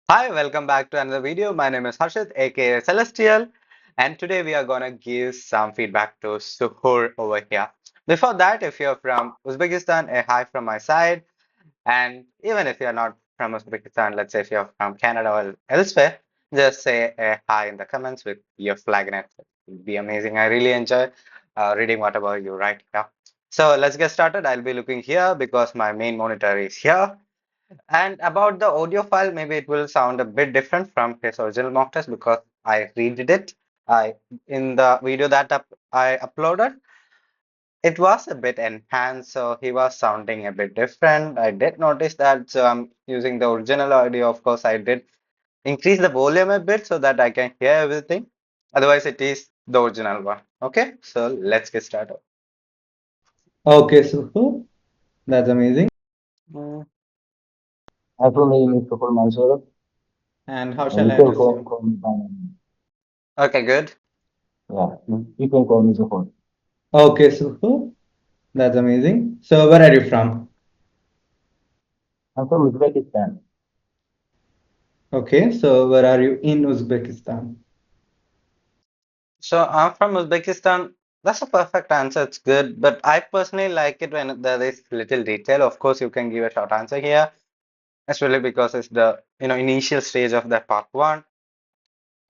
Hi, welcome back to another video. My name is Harshit, aka Celestial, and today we are gonna give some feedback to Suhur over here. Before that, if you're from Uzbekistan, a hi from my side, and even if you're not from Uzbekistan, let's say if you're from Canada or elsewhere, just say a hi in the comments with your flag in it. It'd be amazing. I really enjoy reading whatever you write here. So let's get started. I'll be looking here because my main monitor is here. And about the audio file, maybe it will sound a bit different from his original mock test because I redid it. I in the video that I uploaded, it was a bit enhanced, so he was sounding a bit different. I did notice that, so I'm using the original audio. Of course, I did increase the volume a bit so that I can hear everything. Otherwise, it is the original one. Okay, so let's get started. Okay, Zuhur, that's amazing. Mm, My full name is Dr. Mansurov, And how and shall you I can address call, you? call me by my name. okay, good. Yeah, you can call me Zuhur. Okay, Zuhur, that's amazing. So, where are you from? I'm from Uzbekistan. Okay, so where are you in Uzbekistan? So I'm from Uzbekistan. That's a perfect answer. It's good, but I personally like it when there is little detail. Of course, you can give a short answer here. It's really because it's the initial stage of that part one.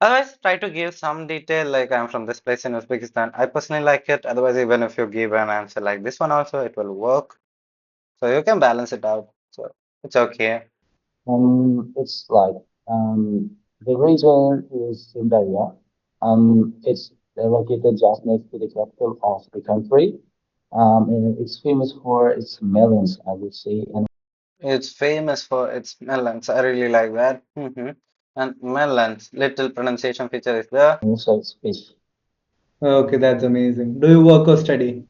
Otherwise, try to give some detail like I'm from this place in Uzbekistan. I personally like it. Otherwise, even if you give an answer like this one also, it will work. So you can balance it out. So it's okay. It's like the region is Siberia. It's located just next to the capital of the country. And it's famous for its melons, I would say, and It's famous for its melons. I really like that. And melons, little pronunciation feature is there. also its fish. Okay, that's amazing. Do you work or study?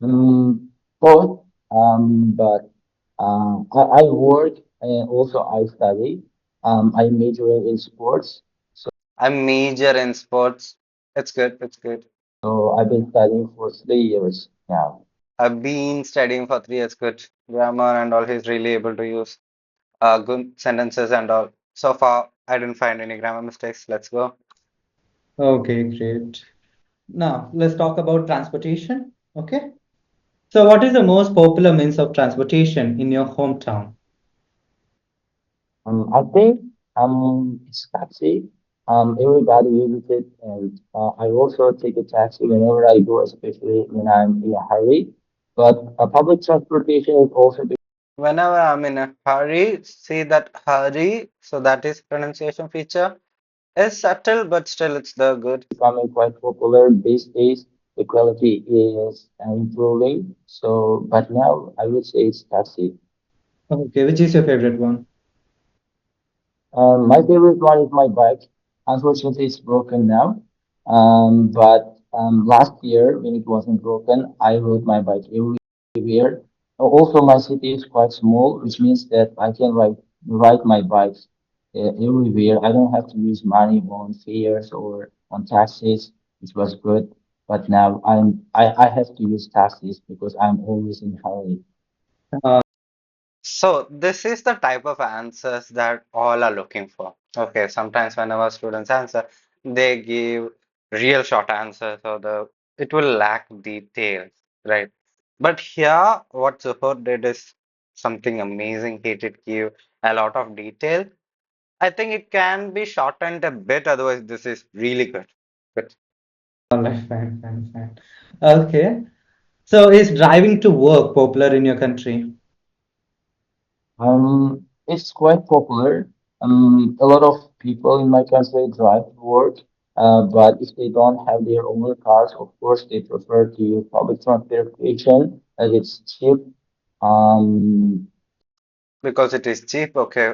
Um, Both, but I work and also I study. I major in sports. I major in sports. It's good. It's good. So I've been studying for 3 years now. I've been studying for 3 years. Good grammar and all. He's really able to use good sentences and all. So far, I didn't find any grammar mistakes. Let's go. Okay, great. Now, let's talk about transportation. Okay. So, what is the most popular means of transportation in your hometown? I think it's taxi. Everybody uses it, and I also take a taxi whenever I go, especially when I'm in a hurry. But public transportation is also Whenever I'm in a hurry, see that hurry. So that is pronunciation feature. Is subtle, but still it's the good. becoming quite popular these days. The quality is improving. So, but now I would say it's taxi. Okay, which is your favorite one? My favorite one is my bike. Unfortunately, it's broken now. But last year, when it wasn't broken, I rode my bike everywhere. Also, my city is quite small, which means that I can ride my bikes everywhere. I don't have to use money on fares or on taxis, which was good. But now I have to use taxis because I'm always in a hurry. Uh, So this is the type of answers that all are looking for. Okay, sometimes whenever students answer, they give real short answers or the it will lack details, right? But here, what Zuhur did is something amazing. He did give a lot of detail. I think it can be shortened a bit, otherwise this is really good. Good. all right, fine, fine, fine. Okay. So, is driving to work popular in your country? It's quite popular. A lot of people in my country drive to work, but if they don't have their own cars, of course, they prefer to use public transportation as it's cheap. Um, Because it is cheap, okay.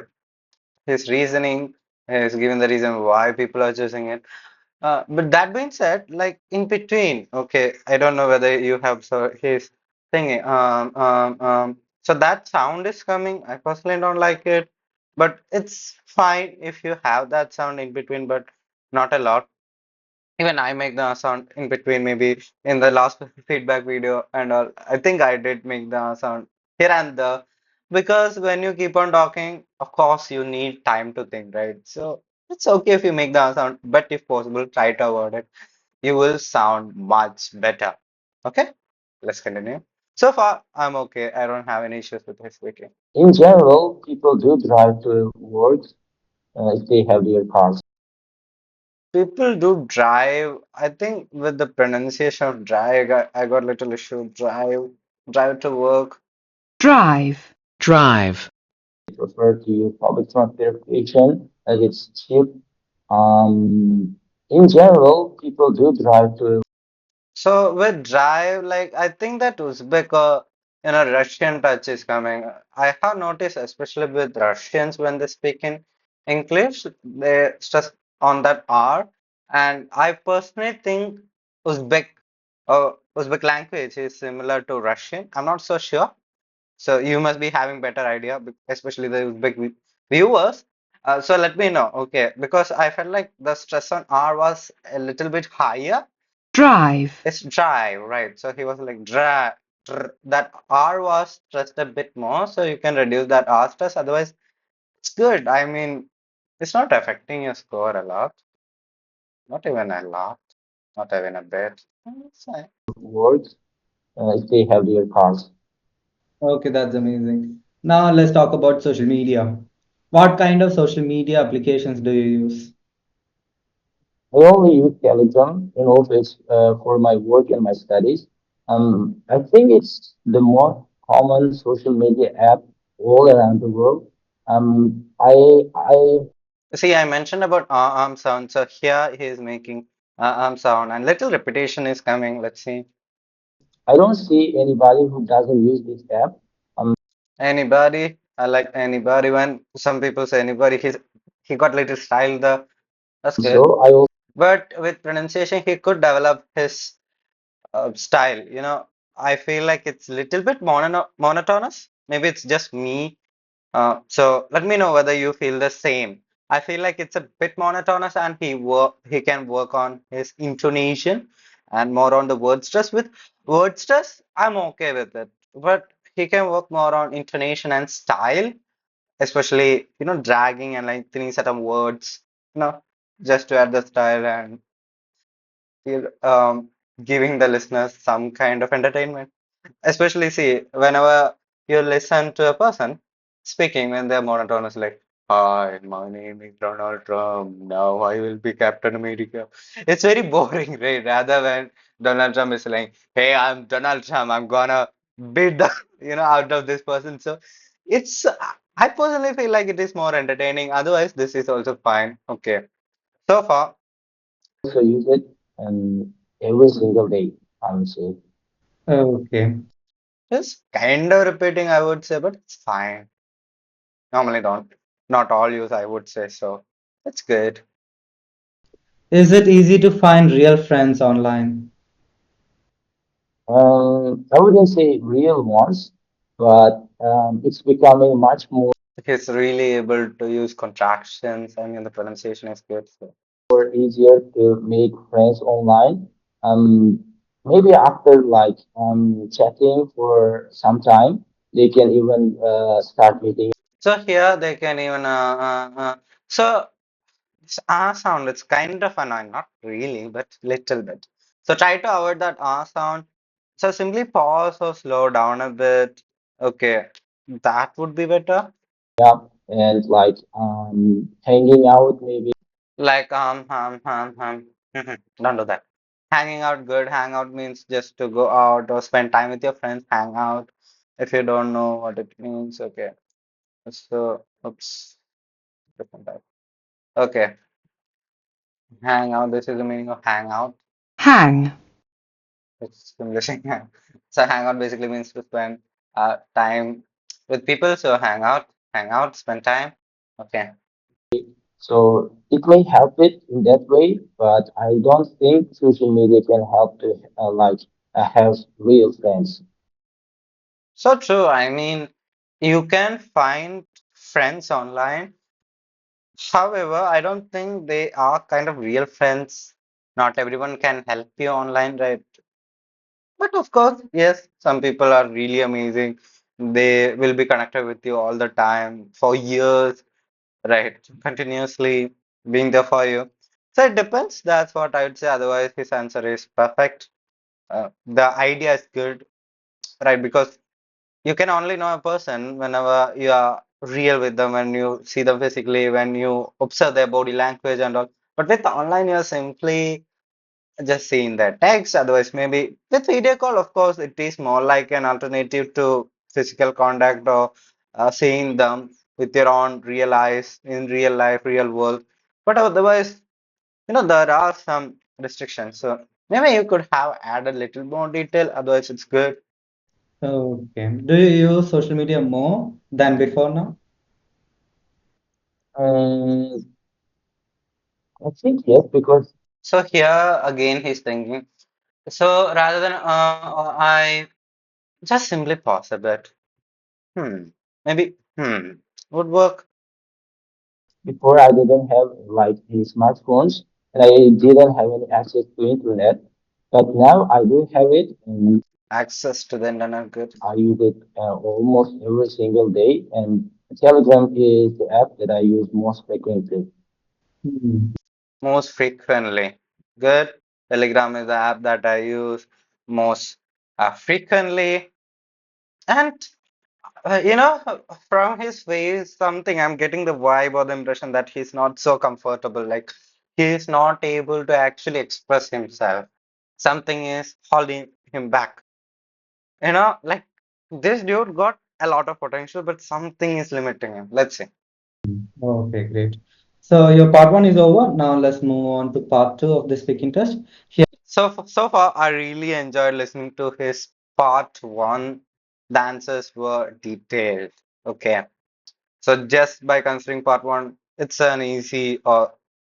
His reasoning is given the reason why people are choosing it. But that being said, like in between, okay, I don't know whether you have so his thingy. So that sound is coming. I personally don't like it, but it's fine if you have that sound in between, but not a lot. Even I make the sound in between, maybe in the last feedback video and all. I think I did make the sound here and there, Because when you keep on talking, of course, you need time to think, right? So it's okay if you make the sound, but if possible, try to avoid it. You will sound much better. Okay, let's continue. So far, I'm okay. I don't have any issues with my speaking. In general, people do drive to work if they have their cars. People do drive. I think with the pronunciation of drive, I got little issue. Drive to work. drive, drive, They prefer to use public transportation as it's cheap. In general, people do drive to So with drive, like I think that Uzbek or Russian touch is coming. I have noticed, especially with Russians when they speak in English, they stress on that R. And I personally think Uzbek Uzbek language is similar to Russian. I'm not so sure. So you must be having better idea, especially the Uzbek viewers. So let me know, okay? Because I felt like the stress on R was a little bit higher. drive, It's drive, right? So he was like that R was stressed a bit more, so you can reduce that R stress. Otherwise, it's good. I mean, it's not affecting your score a lot, not even a lot, not even a bit. It's fine. work if they have their cars. Okay, that's amazing. Now let's talk about social media. What kind of social media applications do you use? I only use Telegram in office for my work and my studies. I think it's the most common social media app all around the world. I See, I mentioned about arm sound, so here he is making arm sound, and little repetition is coming. Let's see. I don't see anybody who doesn't use this app. Anybody? I like anybody. When some people say anybody, he got little style. That's good. So I also But with pronunciation, he could develop his style. I feel like it's little bit monotonous. Maybe it's just me. So let me know whether you feel the same. I feel like it's a bit monotonous, and he can work on his intonation and more on the word stress. With word stress, I'm okay with it, but he can work more on intonation and style, especially dragging and lengthening certain words. You know, just to add the style and feel, giving the listeners some kind of entertainment. Especially, see, whenever you listen to a person speaking when they're monotonous, like, "Hi, my name is Donald Trump. Now I will be Captain America." It's very boring, right? Rather when Donald Trump is like, "Hey, I'm Donald Trump. I'm gonna beat the, out of this person." So it's, I personally feel like it is more entertaining. Otherwise, this is also fine. Okay. So far, use it every single day, I would say. Okay. just kind of repeating, I would say, but it's fine. Normally don't. Not all use, I would say so. That's good. Is it easy to find real friends online? I wouldn't say real ones, but it's becoming much He's really able to use contractions. I mean, the pronunciation is good. So. more easier to make friends online. Um, Maybe after like chatting for some time, they can even start meeting. So here they can even so this R sound, it's kind of annoying, not really, but little bit. So try to avoid that R sound. So simply pause or slow down a bit. Okay, that would be better. Yeah, and like hanging out maybe. Like don't do that. Hanging out good. Hang out means just to go out or spend time with your friends. Hang out. If you don't know what it means, okay. So, oops, different type. Okay, hang out. This is the meaning of hang out. hang, It's English. So hang out basically means to spend time with people. So hang out, spend time. Okay. So it may help it in that way, but I don't think social media can help to have real friends. So true. I mean, you can find friends online. However, I don't think they are kind of real friends. Not everyone can help you online, right? But of course, yes, some people are really amazing. They will be connected with you all the time for years, right? Continuously being there for you. So it depends. That's what I would say. Otherwise, his answer is perfect. The idea is good, right? Because you can only know a person whenever you are real with them, when you see them physically, when you observe their body language and all. But with online, you're simply just seeing their text. Otherwise, maybe with video call, of course, it is more like an alternative to physical contact or seeing them with your own real eyes in real life, real world. But otherwise, there are some restrictions. So maybe you could have added a little more detail. Otherwise, it's good. Okay. Do you use social media more than before now? Um, I think yes, because So here again, he's thinking. So rather than I just simply pause a bit. Maybe would work. before I didn't have like any smartphones and I didn't have any access to internet. But now I do have it and Access to the internet, good. I use it almost every single day. And Telegram is the app that I use most frequently. Hmm. Most frequently. Good. Telegram is the app that I use most frequently. And from his face, something I'm getting the vibe or the impression that he's not so comfortable. Like he's not able to actually express himself. Something is holding him back. Like this dude got a lot of potential, but something is limiting him. Let's see. Okay, great. So your part one is over. Now let's move on to part two of the speaking test. Here, So far, I really enjoyed listening to his part one. The answers were detailed. Okay. So just by considering part one, it's an easy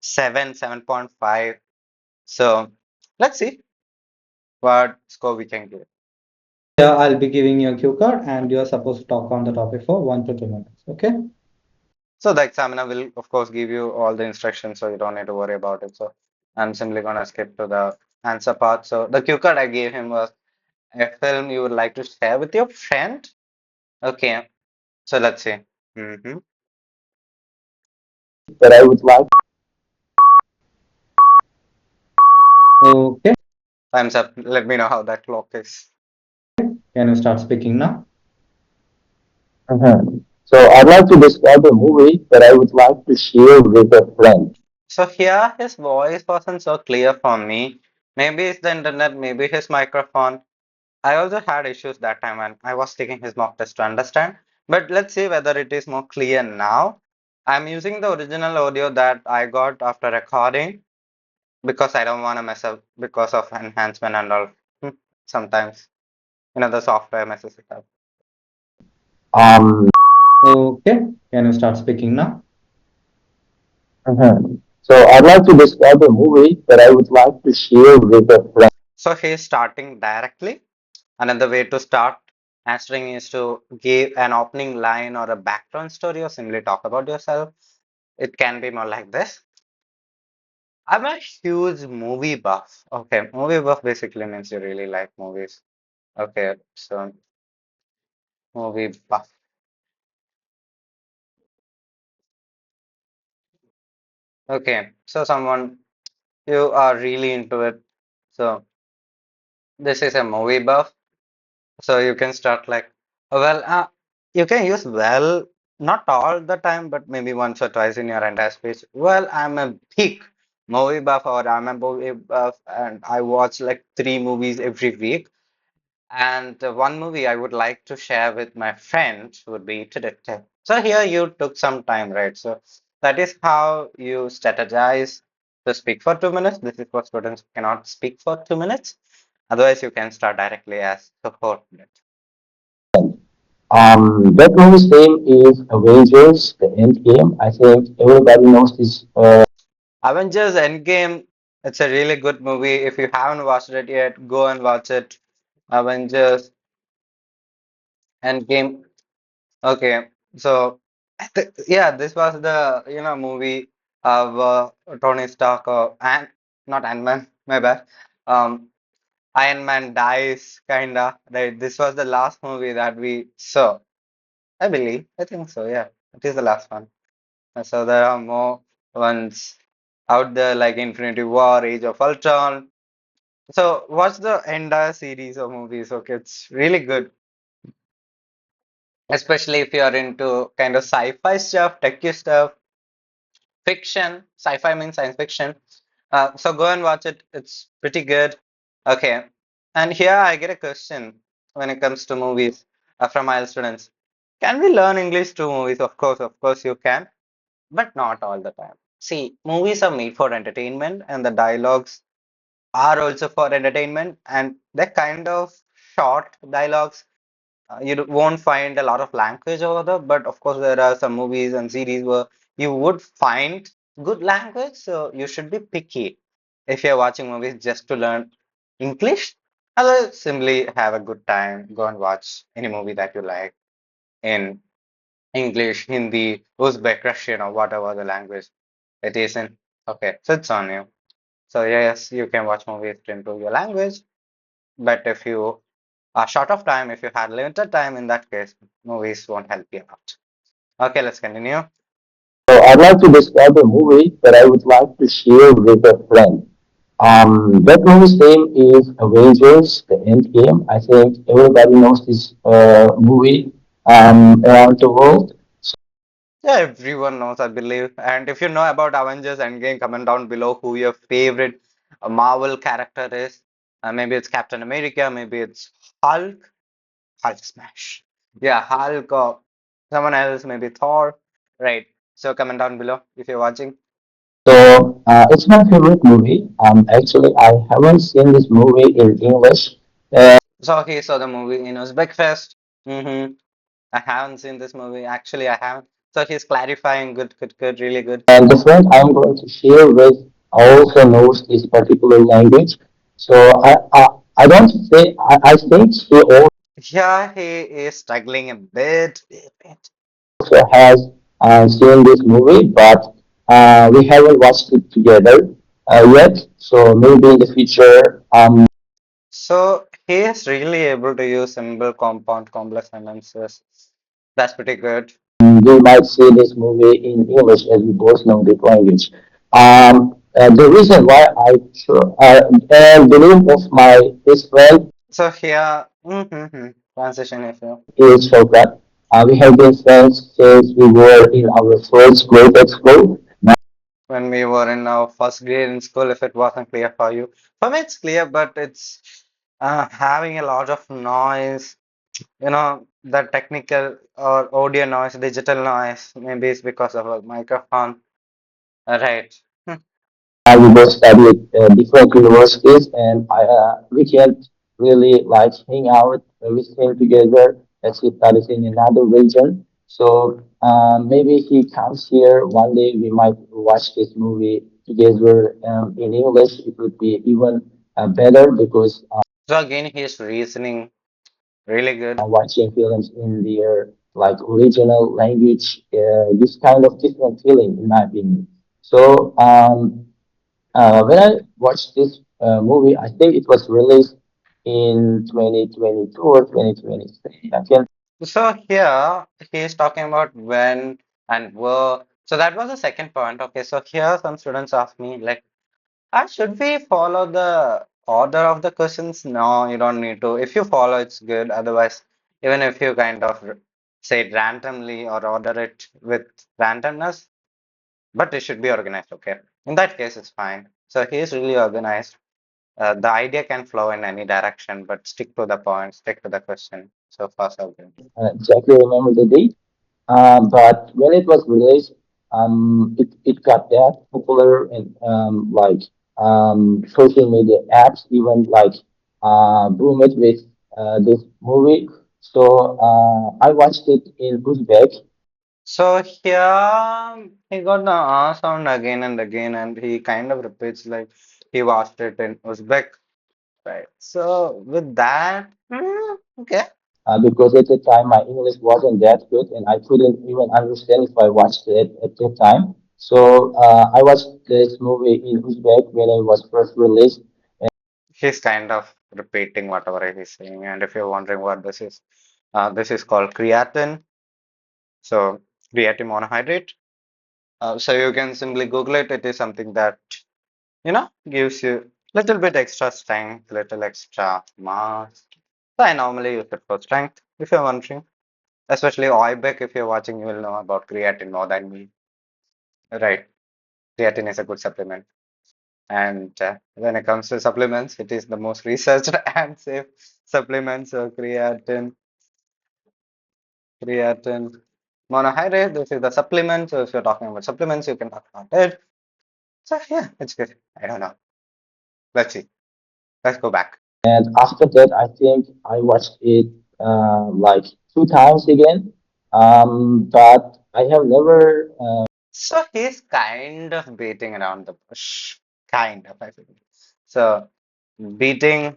7.5. So let's see what score we can give. I'll be giving you a cue card and you're supposed to talk on the topic for 1 to 2 minutes. Okay? So the examiner will, of course, give you all the instructions, so you don't need to worry about it. So I'm simply gonna skip to the answer part. So the cue card I gave him was a film you would like to share with your friend. Okay. So let's see. hmm That I would like. Okay. Time's up. Let me know how that clock is. Can you start speaking now? So I'd like to describe a movie that I would like to share with a friend. So here his voice wasn't so clear for me. Maybe it's the internet, maybe his microphone. I also had issues that time when I was taking his mock test to understand. But let's see whether it is more clear now. I'm using the original audio that I got after recording because I don't want to mess up because of enhancement and all. Hmm, Sometimes, the software messes it up. Um, Okay. Can you start speaking now? so I'd like to describe a movie that I would like to share with a friend. So he's starting directly. Another way to start answering is to give an opening line or a background story or simply talk about yourself. It can be more like this. I'm a huge movie buff. Okay, movie buff basically means you really like movies. Okay, so movie buff. Okay, so someone you are really into it. So this is a movie buff. So you can start like, well, you can use well, not all the time, but maybe once or twice in your entire speech. Well, I'm a big movie buff, or I'm a movie buff, and I watch like 3 movies every week. And one movie I would like to share with my friends would be Detective. So here you took some time, right? So that is how you strategize to speak for 2 minutes. This is for students who cannot speak for 2 minutes. Otherwise, you can start directly as support. That movie's name is Avengers: The Endgame. I think everybody knows this. Avengers Endgame, it's a really good movie. If you haven't watched it yet, go and watch it. Avengers Endgame. Okay, so yeah, this was the movie of Tony Stark and not Ant-Man, my bad. Um, Iron Man dies, kinda. Right? This was the last movie that we saw. I believe. I think so. Yeah, it is the last one. So there are more ones out there like Infinity War, Age of Ultron. So watch the entire series of movies. Okay, it's really good, especially if you're into kind of sci-fi stuff, techy stuff, fiction. Sci-fi means science fiction. So go and watch it. It's pretty good. Okay, and here I get a question when it comes to movies from IELTS students. Can we learn English through movies? Of course you can, but not all the time. See, movies are made for entertainment, and the dialogues are also for entertainment, and they're kind of short dialogues. Won't find a lot of language over there, but of course, there are some movies and series where you would find good language, so you should be picky if you're watching movies just to learn English. Otherwise, simply have a good time, go and watch any movie that you like in English, Hindi, Uzbek, Russian, or whatever the language it is in. Okay, so it's on you. So yes, you can watch movies to improve your language, but if you are short of time, if you had limited time, in that case, movies won't help you out. Okay, let's continue. So I'd like to describe a movie that I would like to share with a friend. That movie's name is Avengers: The Endgame. I think everybody knows this movie around the world. Yeah, everyone knows, I believe. And if you know about Avengers Endgame, comment down below who your favorite Marvel character is. Maybe it's Captain America, maybe it's Hulk. Hulk smash. Yeah, Hulk or someone else, maybe Thor. Right. So comment down below if you're watching. So it's my favorite movie. Actually, I haven't seen this movie in English. So he saw the movie in Uzbek Fest. Mm-hmm. I haven't seen this movie. Actually, I haven't. So he's clarifying. Good, good, good, really good. And the friend I'm going to share with also knows this particular language. So I don't say, I think he Yeah, he is struggling a bit. also has seen this movie, but we haven't watched it together yet. So maybe in the future, So he is really able to use simple, compound, complex sentences. That's pretty good. we might see this movie in English as we both know the language. The reason why and the name of my best friend So here, transition issue. is Shaukat. We have been friends since we were in our first grade at school. When we were in our first grade in school, if it wasn't clear for you. For me, it's clear, but it's having a lot of noise, the technical or audio noise, digital noise. Maybe it's because of a microphone. Right. We both studied different universities, and we can't really like hang out with him together as he studies in another region. So maybe he comes here one day. We might watch this movie together in English. It would be even better because So again, his reasoning really good. watching films in their like original language gives kind of different feeling, in my opinion. So when I watched this movie, I think it was released in 2022 or 2023. I can So here he is talking about when and where. So that was the second point. Okay, so here some students ask me like, should we follow the order of the questions? No, you don't need to. If you follow, it's good. Otherwise, even if you kind of say it randomly or order it with randomness, but it should be organized. Okay, in that case, it's fine. So he is really organized. The idea can flow in any direction, but stick to the point, stick to the question. So far, so good. exactly remember the date. But when it was released, it got that popular and like social media apps even like boom it with this movie. So I watched it in Uzbek. So here he got the sound again and again, and he kind of repeats like he watched it in Uzbek, right? So with that, okay. Because at the time my English wasn't that good and I couldn't even understand if I watched it at that time. So I watched this movie in Uzbek when it was first released. He's kind of repeating whatever he's saying. And if you're wondering what this is called creatine. So creatine monohydrate. So you can simply Google it. It is something that gives you little bit extra strength, little extra mass. So I normally use it for strength. If you're wondering, especially OIBEC, if you're watching, you will know about creatine more than me, right? Creatine is a good supplement. And when it comes to supplements, it is the most researched and safe supplement. So creatine monohydrate, this is the supplement. So if you're talking about supplements, you can talk about it. So yeah, it's good. I don't know. Let's see. Let's go back. And after that, I think I watched it like 2 times again. But I have never So he's kind of beating around the bush. Kind of, I think. So beating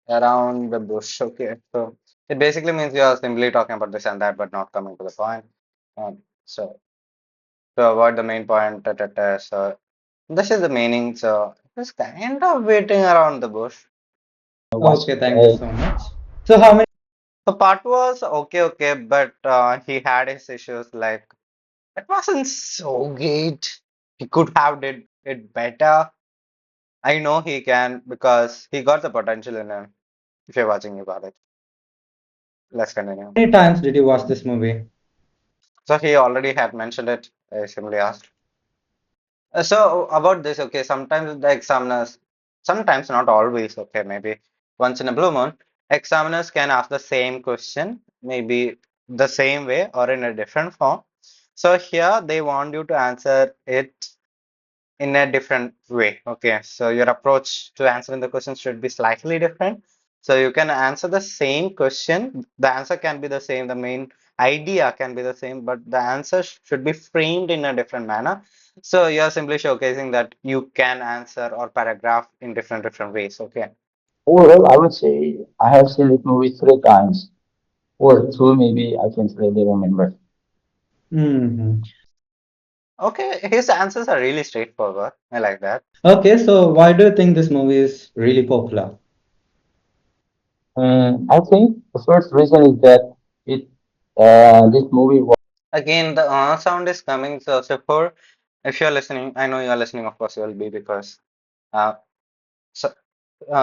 around the bush. Okay. So it basically means you are simply talking about this and that, but not coming to the point. So to avoid the main point, so this is the meaning. So it's kind of beating around the bush. watched Okay, thank you a so much. So how many The part was okay, but he had his issues like it wasn't so great. He could have did it better. I know he can because he got the potential in him. If you're watching, you got it. Let's continue. times did you watch this movie? So he already had mentioned it. I simply asked. So about this, okay, sometimes the examiners, sometimes not always, okay, maybe once in a blue moon, examiners can ask the same question, maybe the same way or in a different form. So here they want you to answer it in a different way. Okay, so your approach to answering the question should be slightly different. So you can answer the same question. The answer can be the same. The main idea can be the same, but the answer should be framed in a different manner. So you're simply showcasing that you can answer or paragraph in different ways. Okay. overall, I would say I have seen this movie 3 times or two, maybe I can't really remember. Hmm. Okay, his answers are really straightforward. I like that. Okay, so why do you think this movie is really popular? I think the first reason is that it this movie was Again, the sound is coming. So for if you're listening, I know you're listening, of course you will be because uh, so,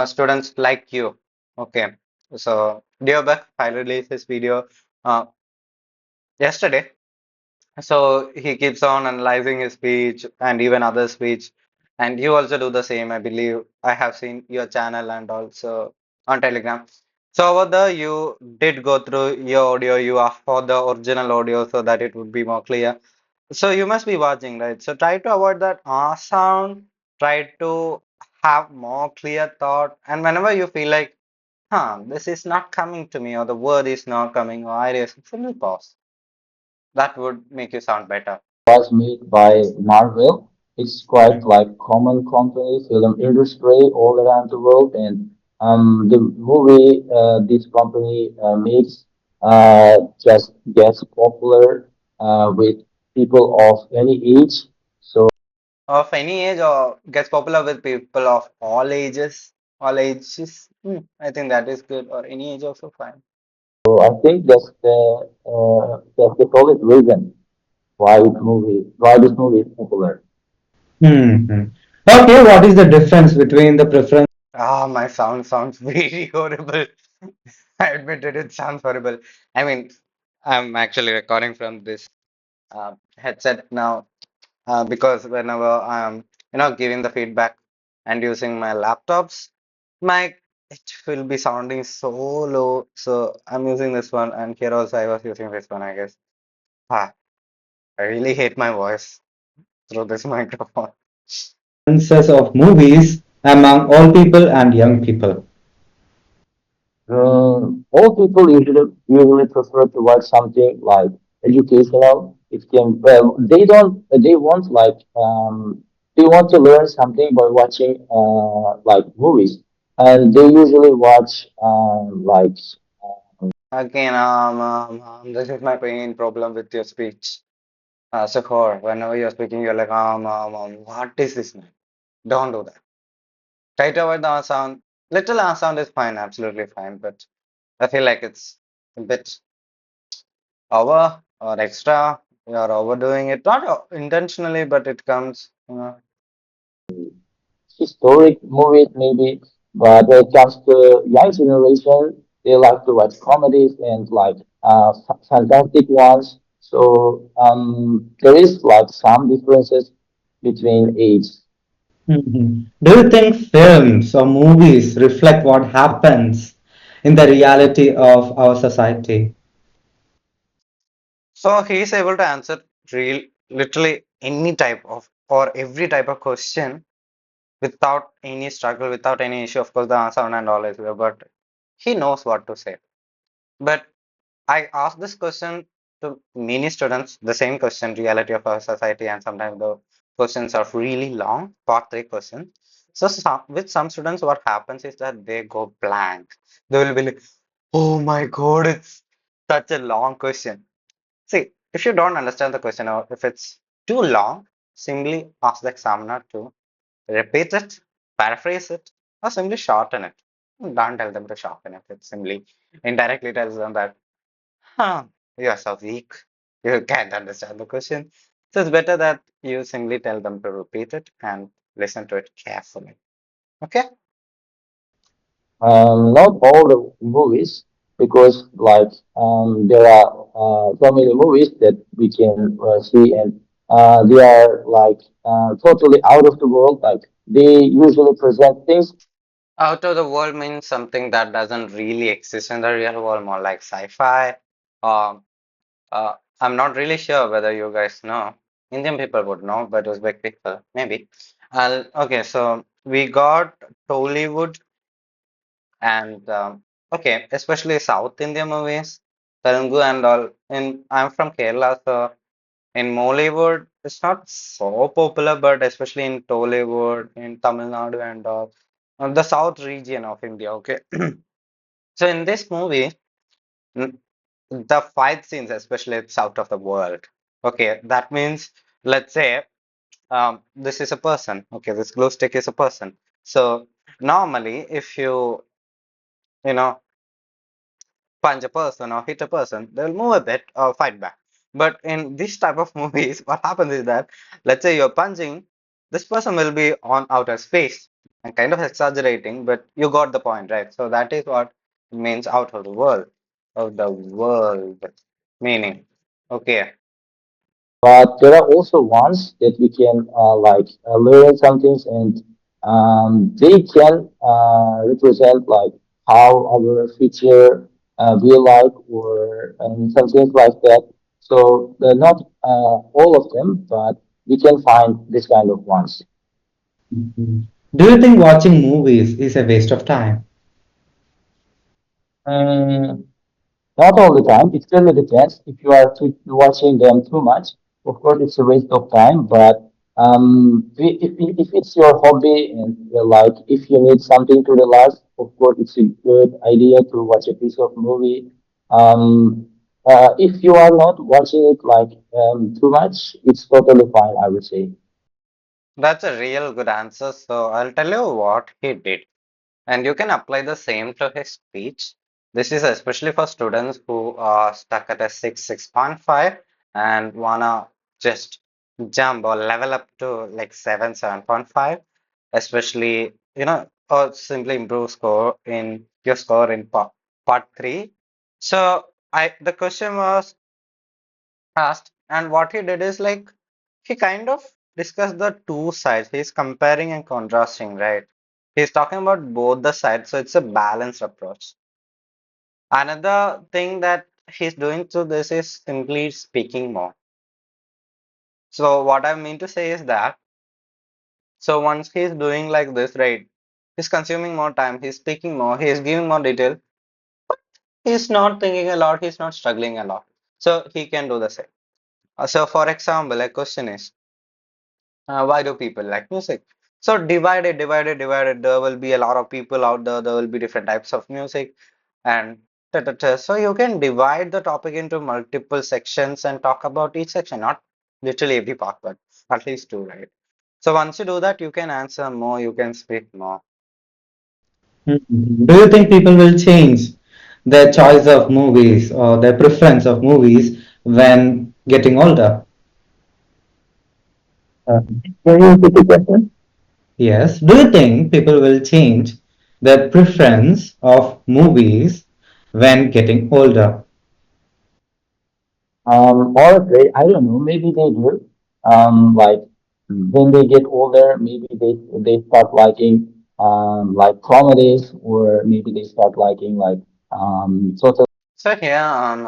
students like you. Okay. So Deobeck, I released this video uh, yesterday. So he keeps on analyzing his speech and even other speech. And you also do the same, I believe. I have seen your channel and also on Telegram. So over there, you did go through your audio. You asked for the original audio so that it would be more clear. So you must be watching, right? So try to avoid that sound. Try to have more clear thought. And whenever you feel like, this is not coming to me, or the word is not coming, or ideas, simply pause. That would make you sound better. made by Marvel. It's quite like common company film industry all around the world, and the movie this company makes just gets popular with people of any age. So Of any age or gets popular with people of all ages. All ages. I think that is good. Or any age also fine. I think that's the solid reason why this movie is popular. Hmm. Okay, what is the difference between the preference My sound sounds very horrible. I admit it, it sounds horrible. I mean, I'm actually recording from this headset now because whenever I'm, giving the feedback and using my laptops, my it will be sounding so low. So I'm using this one, and here also I was using this one, I guess. Ah, I really hate my voice through this microphone. of movies among all people and young people? All people usually prefer to watch something like educational. It can well they want like they want to learn something by watching like movies, and they usually watch like Again, this is my main problem with your speech. Sukhor, whenever you're speaking, you're like, what is this, man? Don't do that. Try to avoid the sound. Little sound is fine, absolutely fine, but I feel like it's a bit over or extra. You're overdoing it, not intentionally, but it comes, Historic movies maybe, but when it comes to young generation, they like to watch comedies and like fantastic ones. So there is like some differences between age. Mhm. Do you think films or movies reflect what happens in the reality of our society? So he's able to answer real, literally any type of or every type of question without any struggle, without any issue. Of course, the answer and all is there, but he knows what to say. But I ask this question to many students, the same question, reality of our society, and sometimes the questions are really long, part three question. So with some students, what happens is that they go blank. They will be like, "Oh my God, it's such a long question." See, if you don't understand the question or if it's too long, simply ask the examiner to repeat it, paraphrase it, or simply shorten it. Don't tell them to shorten it. It simply indirectly tells them that, huh, you are so weak. You can't understand the question. So it's better that you simply tell them to repeat it and listen to it carefully. Okay? Not all the movies, because like there are so many movies that we can see, and they are like totally out of the world. Like they usually present things. Out of the world means something that doesn't really exist in the real world, more like sci-fi. Um, I'm not really sure whether you guys know. Indian people would know, but Uzbek people, maybe. Okay, so we got Tollywood and okay, especially South Indian movies, Telugu and all. I'm from Kerala, so in Mollywood, it's not so popular, but especially in Tollywood, in Tamil Nadu and all, the South region of India. Okay, so in this movie, mm, the fight scenes, especially it's out of the world. Okay, that means let's say this is a person. Okay, this glow stick is a person. So normally, if you know punch a person or hit a person, they'll move a bit or fight back. But in this type of movies, what happens is that, let's say you're punching, this person will be on outer space. I'm kind of exaggerating, but you got the point, right? So that is what it means out of the world meaning. Okay. But there are also ones that we can like learn some things, and they can represent like how our future will like, or some things like that. So they're not all of them, but we can find this kind of ones. Mhm. Do you think watching movies is a waste of time? Mm, Not all the time. It really depends. If you are watching them too much, of course, it's a waste of time. But if it's your hobby and like if you need something to relax, of course, it's a good idea to watch a piece of movie. If you are not watching it like too much, it's totally fine, I would say. That's a real good answer. So I'll tell you what he did. And you can apply the same to his speech. This is especially for students who are stuck at a 6.5 and wanna just jump or level up to like 7.5, especially, or simply improve score in your score in part three. So the question was asked, and what he did is like he kind of discussed the two sides. He's comparing and contrasting, right? He's talking about both the sides, so it's a balanced approach. Another thing that he's doing through this is simply speaking more. So what I mean to say is that, so once he's doing like this, right, he's consuming more time, he's speaking more, he's giving more detail, he's not thinking a lot, he's not struggling a lot. So he can do the same. So for example, a question is, why do people like music? So divide it. There will be a lot of people out there. There will be different types of music, and so you can divide the topic into multiple sections and talk about each section, not literally every part, but at least two, right? So once you do that, you can answer more, you can speak more. Do you think people will change their choice of movies or their preference of movies when getting older? Uh, can you repeat the question? Yes. Do you think people will change their preference of movies when getting older? Or I don't know, maybe they do. Like when they get older, maybe they start liking like comedies, or maybe they start liking like totally So here on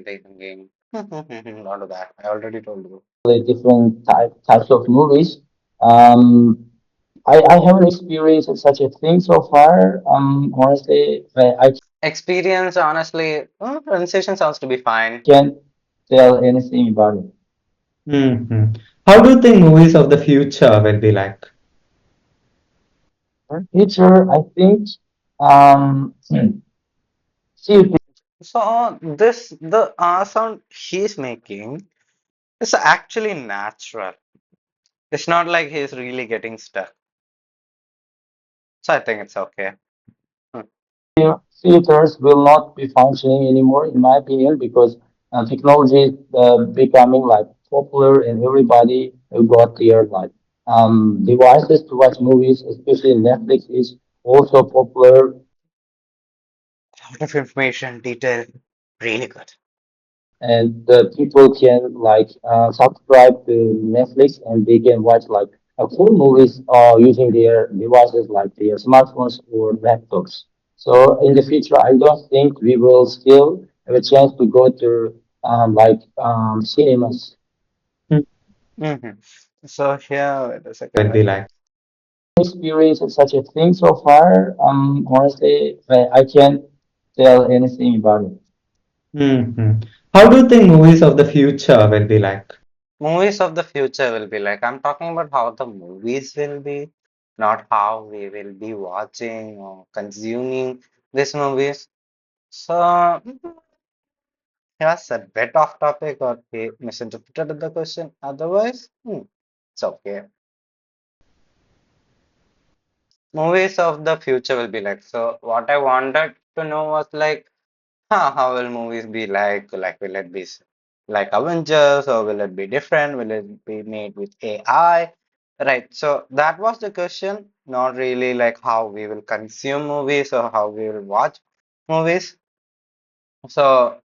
thinking, not do that. I already told you. different types of movies. I haven't experienced such a thing so far. Honestly, I Experience, honestly, pronunciation sounds to be fine. can't tell anything about it. hmm How do you think movies of the future will be like? Future, I think, see, So the R sound he's making is actually natural. It's not like he's really getting stuck. So I think it's okay. Hmm. theaters will not be functioning anymore, in my opinion, because technology is becoming like popular, and everybody got their like devices to watch movies. Especially Netflix is also popular, A lot of information, detail, really good. and people can like subscribe to Netflix, and they can watch like full movies using their devices like their smartphones or laptops. So in the future, I don't think we will still have a chance to go to cinemas. Hmm. So here, wait a second. Will be like? Experienced such a thing so far. Honestly, I can't tell anything about it. hmm How do you think movies of the future will be like? Movies of the future will be like, I'm talking about how the movies will be, not how we will be watching or consuming these movies. So, yes, a bit off topic or he misinterpreted the question. Otherwise, it's okay. Movies of the future will be like. So, what I wanted to know was like, how will movies be like? Like, will it be like Avengers or will it be different? Will it be made with AI? Right. So that was the question, not really like how we will consume movies or how we will watch movies. So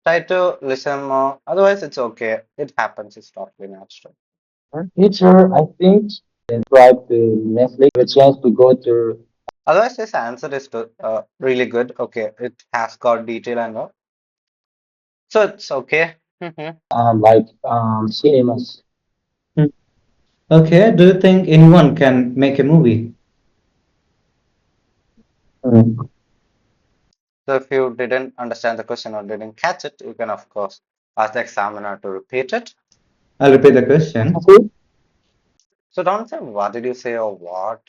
try to listen more. Otherwise, it's okay. It happens. It's totally natural. Future, I think, subscribe to Netflix, have a chance to go to Otherwise, this answer is really good. Okay, it has got detail and all. So it's okay. cinemas. Hmm. Okay, do you think anyone can make a movie? Mm. So if you didn't understand the question or didn't catch it, you can of course ask the examiner to repeat it. I'll repeat the question. Okay. So don't say what did you say or what.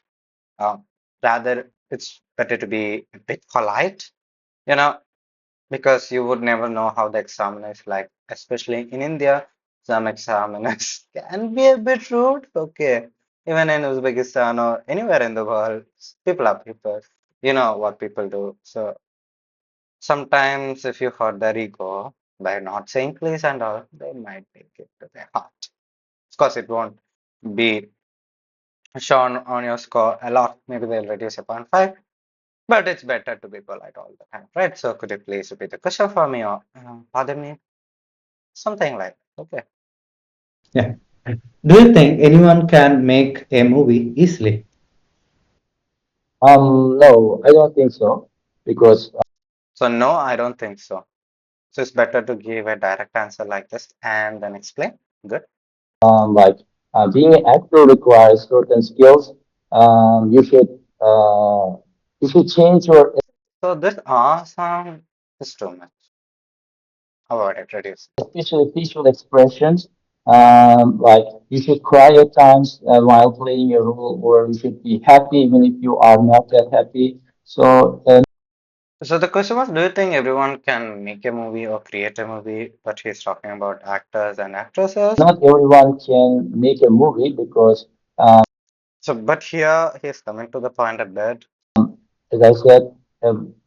Um, Rather, it's better to be a bit polite, you know, because you would never know how the examiner is like, especially in India. Some examiners can be a bit rude. Okay, even in Uzbekistan or anywhere in the world, people are people. You know what people do. So sometimes, if you hurt their ego by not saying please and all, they might take it to their heart. Of course, it won't be shown on your score a lot. Maybe they'll reduce a point 0.5, but it's better to be polite all the time, right? So, could you please repeat the question for me or pardon me? Something like that. Okay. Yeah. Do you think anyone can make a movie easily? No, I don't think so, because So, no, I don't think so. So, it's better to give a direct answer like this and then explain. Good. being an actor requires certain skills. You should change your So, this awesome is too much. Avoid it, reduce it. especially facial expressions. You should cry at times while playing a role, or you should be happy even if you are not that happy. So So the question was, do you think everyone can make a movie or create a movie? But he's talking about actors and actresses. not everyone can make a movie because So, but here he's coming to the point a bit. as I said,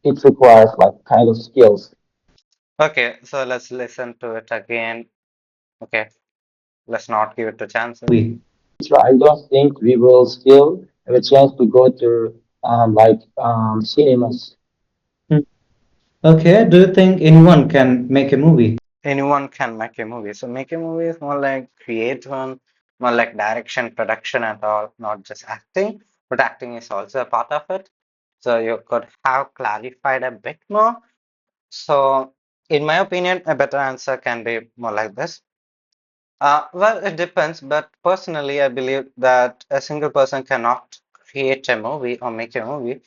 it requires like kind of skills. Okay, so let's listen to it again. Okay, let's not give it to chances. Movie. So I don't think we will still have a chance to go to cinemas. Hmm. Okay, do you think anyone can make a movie? Anyone can make a movie. So make a movie is more like create one, more like direction, production and all, not just acting. But acting is also a part of it. So you could have clarified a bit more. So in my opinion, a better answer can be more like this. Well, it depends, but personally, I believe that a single person cannot create a movie or make a movie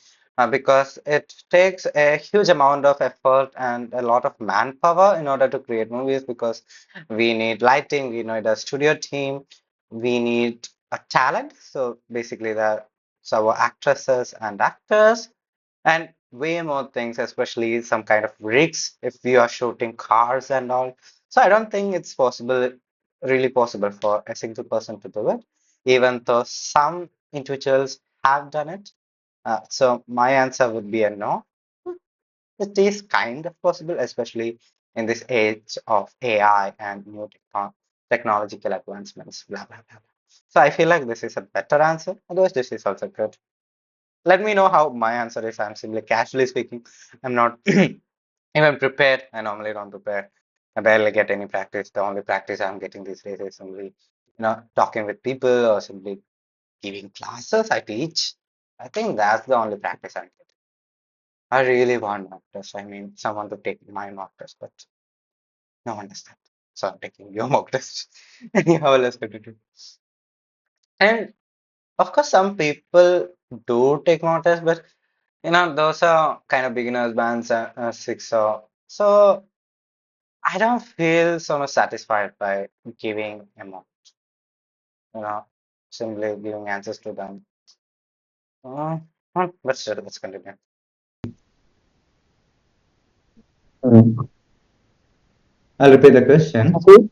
because it takes a huge amount of effort and a lot of manpower in order to create movies because we need lighting, we need a studio team, we need a talent. So basically, that's our actresses and actors and way more things, especially some kind of rigs if we are shooting cars and all. So I don't think it's possible, really possible for a single person to do it, even though some individuals have done it. So my answer would be a no. It is kind of possible, especially in this age of AI and new technological advancements, blah, blah, blah. So I feel like this is a better answer. Otherwise, this is also good. Let me know how my answer is. I'm simply casually speaking. I'm not even prepared. I normally don't prepare. I barely get any practice. The only practice I'm getting these days is simply, talking with people or simply giving classes I teach. I think that's the only practice I'm getting. I really want mock test. I mean, someone to take my mock test, but no one does that. So I'm taking your mock test. Anyhow, let's continue. And of course, some people do take mock tests, but those are kind of beginners bands, six so I don't feel so much satisfied by giving amount, you know, simply giving answers to them. Uh, but still, let's continue. Mm. I'll repeat the question. Okay.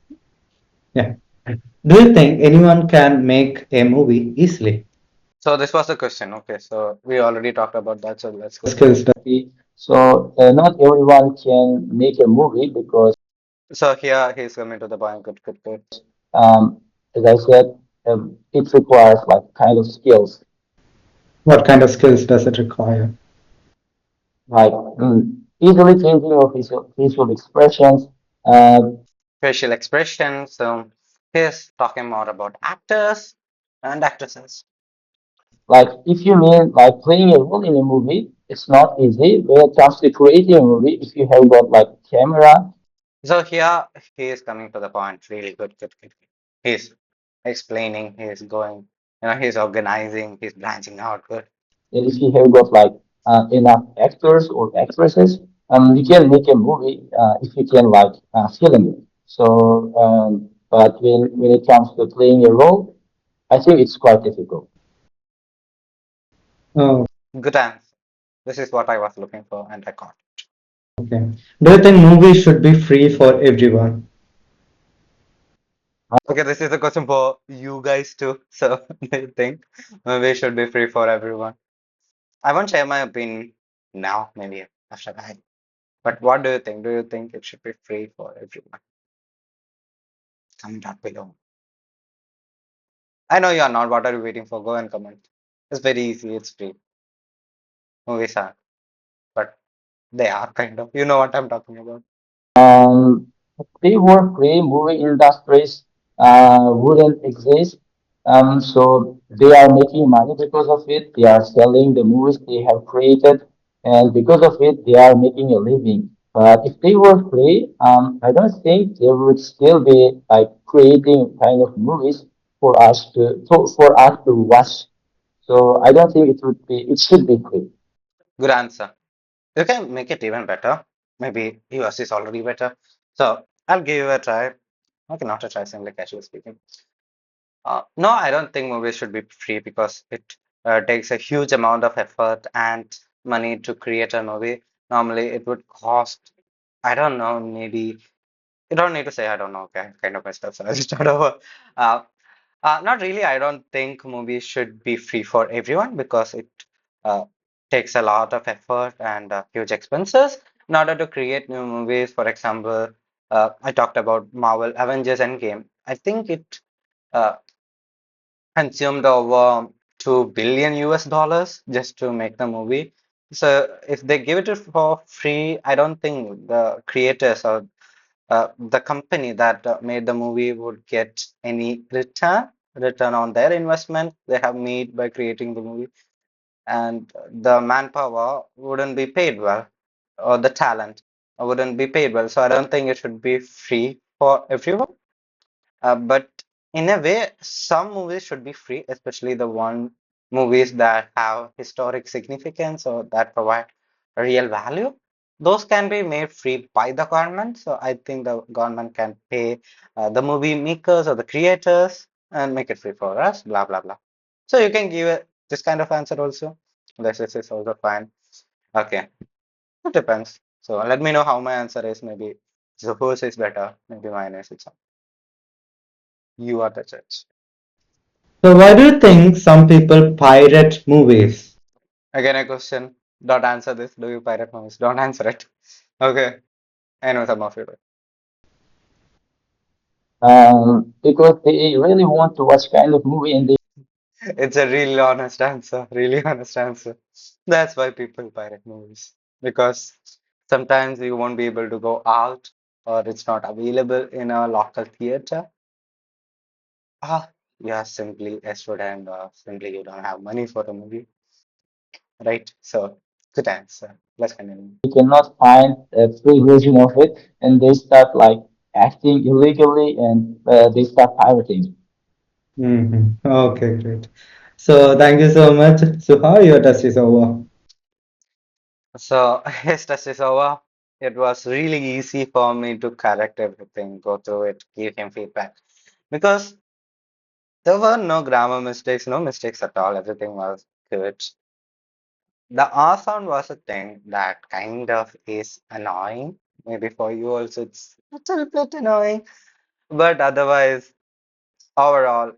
Yeah. Do you think anyone can make a movie easily? So this was the question. Okay, so we already talked about that. So let's The go to skills it. that Okay. So not everyone can make a movie because, So here he's coming to the point. Good, good, good. um, as I said, it requires like kind of skills, what kind of skills does it require? like easily changing of visual expressions. Uh, Facial expressions. So he's talking more about actors and actresses. like if you mean like playing a role in a movie, it's not easy. When it comes to creating a movie, if you have got like camera, So here he is coming to the point. Really good, good, good, good. He's explaining, he's going, he's organizing, he's branching out. Good. and if you have got like enough actors or actresses, you can make a movie if you can like film it. So, but when it comes to playing a role, I think it's quite difficult. Oh, Good answer. This is what I was looking for, and I got. okay. Do you think movies should be free for everyone? Okay, this is a question for you guys too. So, do you think we should be free for everyone? I won't share my opinion now, maybe after that. But what do you think? Do you think it should be free for everyone? Comment down below. I know you are not. What are you waiting for? Go and comment. It's very easy. It's free. Movies are, but they are kind of. You know what I'm talking about. Um, they were free, movie industries wouldn't exist. So they are making money because of it. They are selling the movies they have created, and because of it, they are making a living. But if they were free, I don't think they would still be like creating kind of movies for us to watch. So I don't think it should be free. Good answer. You can make it even better. Maybe yours is already better. So I'll give you a try. Okay, not a try, simply casually speaking. No, I don't think movies should be free because it takes a huge amount of effort and money to create a movie. Normally, it would cost, I don't know, maybe you don't need to say I don't know. Okay, I kind of messed up, so I'll start over. Uh, Not really. I don't think movies should be free for everyone because it uh, takes a lot of effort and huge expenses in order to create new movies. For example, I talked about Marvel Avengers Endgame. I think it uh, consumed over 2 billion US dollars just to make the movie. So if they give it for free, I don't think the creators or the company that made the movie would get any return on their investment they have made by creating the movie, and the manpower wouldn't be paid well, or the talent wouldn't be paid well. So I don't think it should be free for everyone. But in a way, some movies should be free, especially the one movies that have historic significance or that provide real value. Those can be made free by the government. So I think the government can pay the movie makers or the creators and make it free for us, blah, blah, blah. So you can give it this kind of answer also. This is also fine. Okay, it depends. So let me know how my answer is. Maybe Zuhur's is better. Maybe mine is. It's you are the judge. So why do you think some people pirate movies? Again, a question. Don't answer this. Do you pirate movies? Don't answer it. Okay. I know some of you do. Because they really want to watch kind of movie and they It's a really honest answer. Really honest answer. That's why people pirate movies. Because sometimes you won't be able to go out or it's not available in a local theater. Ah, you are simply a student or simply you don't have money for the movie, right? So, good answer. Let's continue. cannot find a free version of it and they start like acting illegally and they start pirating. Okay, great. So thank you so much. So how your test is over? So his test is over. It was really easy for me to correct everything, go through it, give him feedback. Because there were no grammar mistakes, no mistakes at all. Everything was good. The R sound was a thing that kind of is annoying. Maybe for you also it's a little bit annoying. But otherwise, overall,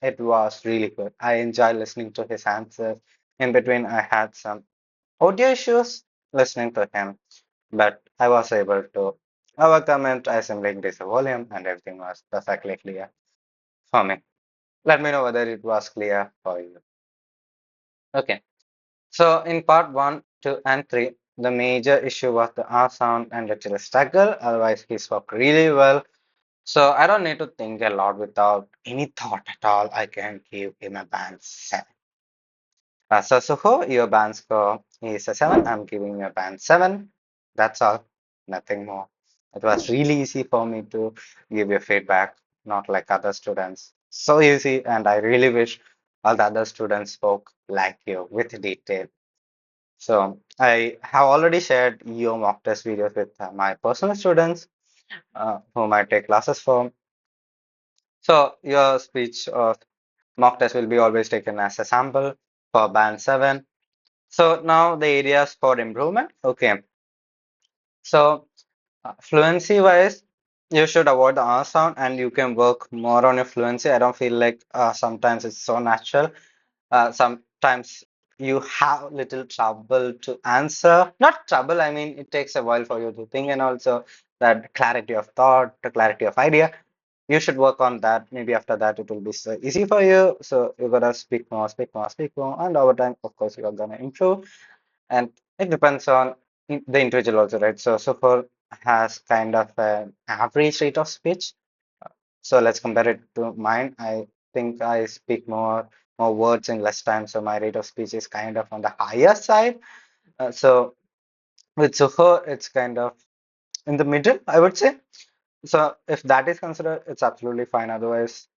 it was really good. I enjoyed listening to his answers. In between, I had some audio issues listening to him, but I was able to overcome it. I simply increased the volume and everything was perfectly clear for me. Let me know whether it was clear for you. Okay, so in part one, two, and three, the major issue was the R sound and little struggle. Otherwise, he spoke really well. So I don't need to think a lot without any thought at all. I can give him a band 7. So Suho, your band score is a 7. I'm giving you a band 7. That's all, nothing more. It was really easy for me to give you feedback, not like other students. So easy, and I really wish all the other students spoke like you with detail. So I have already shared your mock test videos with my personal students whom I take classes from. So your speech or mock test will be always taken as a sample for band 7. So now the areas for improvement. Okay. So fluency wise, you should avoid the R sound and you can work more on your fluency. I don't feel like sometimes it's so natural. Sometimes you have little trouble to answer. Not trouble, I mean, it takes a while for you to think, and also that clarity of thought, the clarity of idea. You should work on that. Maybe after that, it will be so easy for you. So you gotta speak more, speak more, speak more, and over time, of course, you are gonna improve. And it depends on the individual also, right? So Sufar has kind of an average rate of speech. So let's compare it to mine. I think I speak more words in less time, so my rate of speech is kind of on the higher side. So with Sufar, it's kind of in the middle, I would say. So if that is considered, it's absolutely fine. Otherwise,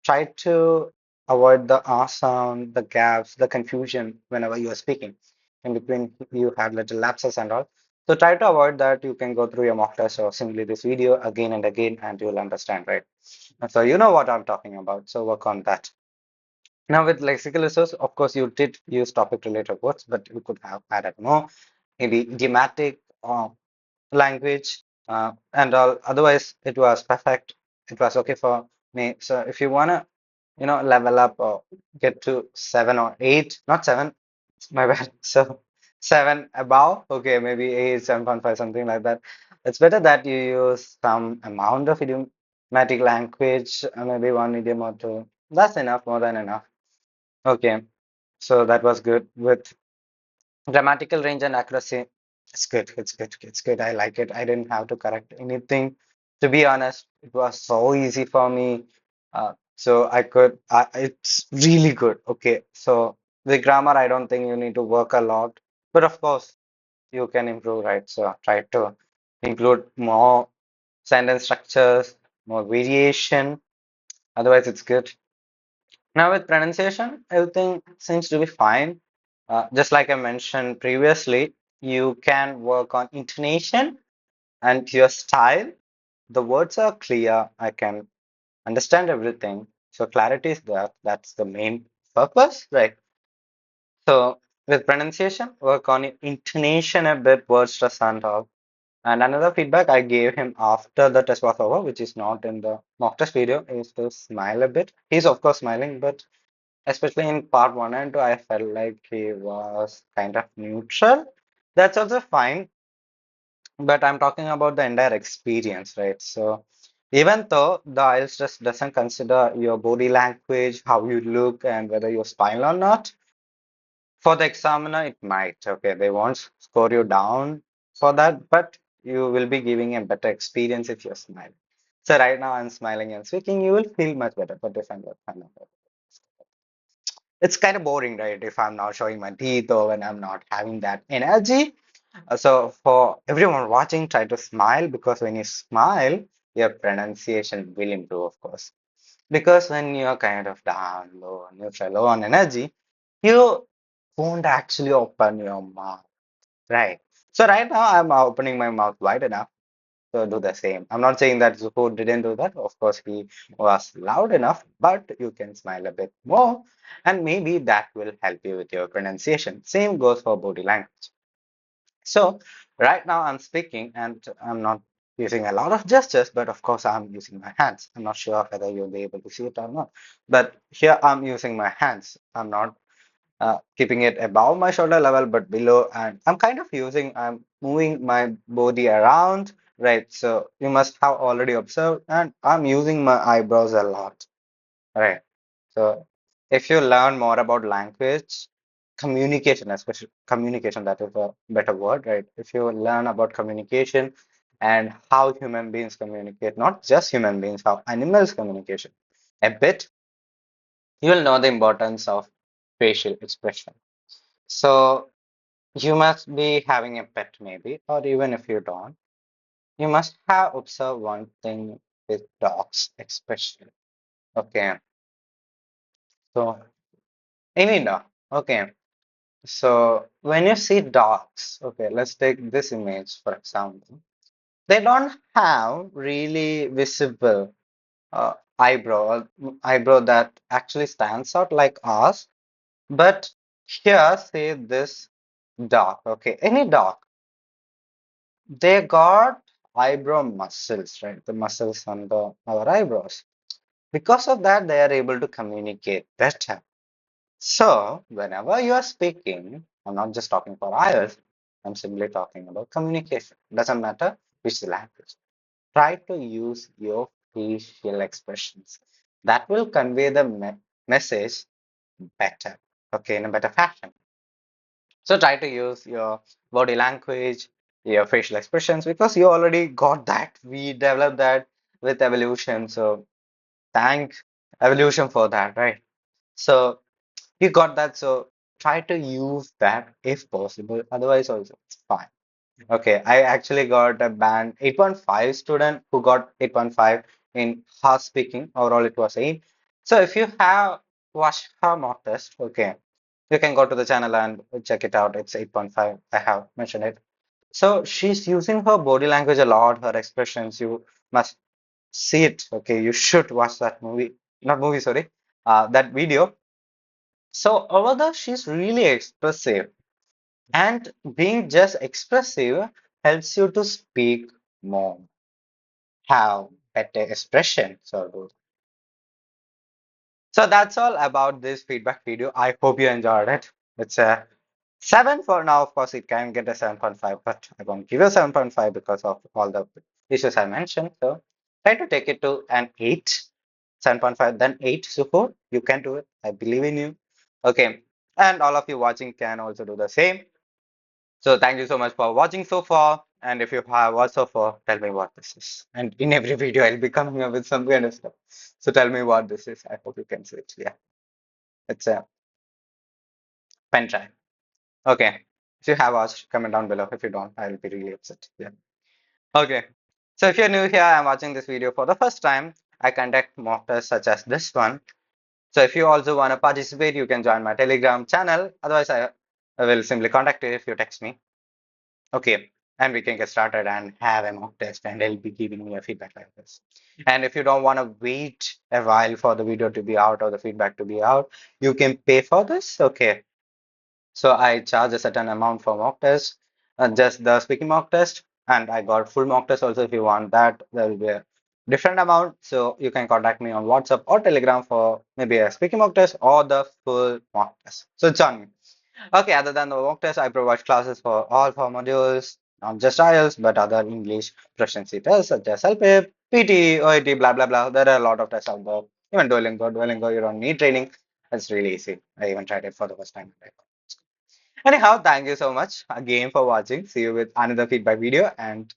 try to avoid the R sound, the gaps, the confusion whenever you are speaking. In between, you had little lapses and all. So try to avoid that. You can go through your mock test or simply this video again and again, and you'll understand, right? And so you know what I'm talking about. So work on that. Now with lexical resource, of course, you did use topic-related words, but you could have added more, maybe idiomatic language and all. Otherwise, it was perfect. It was okay for me. So if you wanna level up or get to 7 or 8, not 7, My bad. So 7 above, okay, maybe 8, 7.5, something like that. It's better that you use some amount of idiomatic language, maybe one idiom or two. That's enough, more than enough. Okay, so that was good. With grammatical range and accuracy, it's good. It's good. It's good. I like it. I didn't have to correct anything. To be honest, it was so easy for me. So I could, it's really good. Okay. So the grammar, I don't think you need to work a lot, but of course you can improve, right? So try to include more sentence structures, more variation. Otherwise, it's good. Now with pronunciation, everything seems to be fine. Just like I mentioned previously, you can work on intonation and your style. The words are clear. I can understand everything. So clarity is there. That's the main purpose, right? So with pronunciation, work on your intonation a bit, words to stand out. And another feedback I gave him after the test was over, which is not in the mock test video, is to smile a bit. He's of course smiling, but especially in part one and two, I felt like he was kind of neutral. That's also fine, but I'm talking about the entire experience, right? So even though the IELTS test doesn't consider your body language, how you look, and whether you smile or not, for the examiner, it might. Okay, they won't score you down for that, but you will be giving a better experience if you're smiling. So right now I'm smiling and speaking, you will feel much better. But if I'm not, it's kind of boring, right? If I'm not showing my teeth or when I'm not having that energy. So for everyone watching, try to smile because when you smile, your pronunciation will improve, of course. Because when you're kind of down, low, neutral, low on energy, you won't actually open your mouth, right? So right now I'm opening my mouth wide enough to do the same. I'm not saying that Zuhur didn't do that. Of course, he was loud enough, but you can smile a bit more, and maybe that will help you with your pronunciation. Same goes for body language. So right now I'm speaking and I'm not using a lot of gestures, but of course I'm using my hands. I'm not sure whether you'll be able to see it or not. But here I'm using my hands. I'm not keeping it above my shoulder level, but below. And I'm moving my body around, right? So you must have already observed, and I'm using my eyebrows a lot, right? So if you learn more about language, communication, especially communication, that is a better word, right? If you learn about communication and how human beings communicate, not just human beings, how animals communication a bit, you will know the importance of facial expression. So you must be having a pet maybe, or even if you don't, you must have observed one thing with dogs especially. Okay, so any dog. Okay, so when you see dogs, okay, let's take this image for example. They don't have really visible eyebrow that actually stands out like us. But here, say this dog, okay, any dog, they got eyebrow muscles, right? The muscles under our eyebrows. Because of that, they are able to communicate better. So, whenever you are speaking, I'm not just talking for IELTS, I'm simply talking about communication. Doesn't matter which language. Try to use your facial expressions. That will convey the message better, okay, in a better fashion. So try to use your body language, your facial expressions, because you already got that. We developed that with evolution. So thank evolution for that, right? So you got that. So try to use that if possible. Otherwise, also it's fine. Okay, I actually got a band 8.5 student who got 8.5 in her speaking. Overall, it was 8. So if you have watched her mock test, okay, you can go to the channel and check it out. It's 8.5. I have mentioned it. So she's using her body language a lot, her expressions. You must see it. Okay, you should watch that movie. Not movie, sorry. That video. So over there, she's really expressive. And being just expressive helps you to speak more, have better expression. So that's all about this feedback video. I hope you enjoyed it. It's a 7 for now. Of course, it can get a 7.5, but I won't give you a 7.5 because of all the issues I mentioned. So try to take it to an 8, 7.5, then 8. Zuhur, you can do it. I believe in you. Okay. And all of you watching can also do the same. So thank you so much for watching so far. And if you have watched so far, tell me what this is. And in every video, I'll be coming up with some kind of stuff. So tell me what this is. I hope you can see it. Yeah, it's a pen drive. Okay. If you have watched, comment down below. If you don't, I'll be really upset. Yeah. Okay. So if you're new here, I'm watching this video for the first time. I conduct mock tests such as this one. So if you also want to participate, you can join my Telegram channel. Otherwise, I will simply contact you if you text me. Okay. And we can get started and have a mock test, and I'll be giving you a feedback like this. And if you don't want to wait a while for the video to be out or the feedback to be out, you can pay for this. Okay. So I charge a certain amount for mock test, just the speaking mock test, and I got full mock test also. If you want that, there will be a different amount. So you can contact me on WhatsApp or Telegram for maybe a speaking mock test or the full mock test. So it's on me. Okay, other than the mock test, I provide classes for all four modules, not just IELTS, but other English proficiency tests such as CELPIP, PTE, OET, blah blah blah. There are a lot of tests out there. Even Duolingo, you don't need training. It's really easy. I even tried it for the first time. Anyhow, thank you so much again for watching. See you with another feedback video, and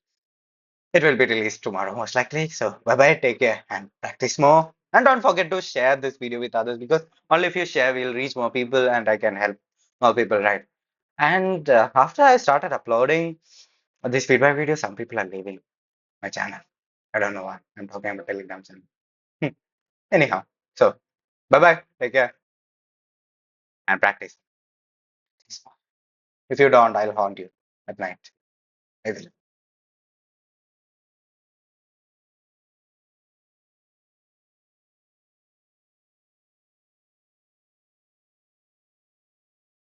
it will be released tomorrow most likely. So bye bye, take care and practice more. And don't forget to share this video with others, because only if you share, we'll reach more people and I can help more people, right? And after I started uploading this feedback video, some people are leaving my channel. I don't know why. I'm talking about Telegram channel. Anyhow, so bye bye, take care and practice. If you don't, I'll haunt you at night. I will.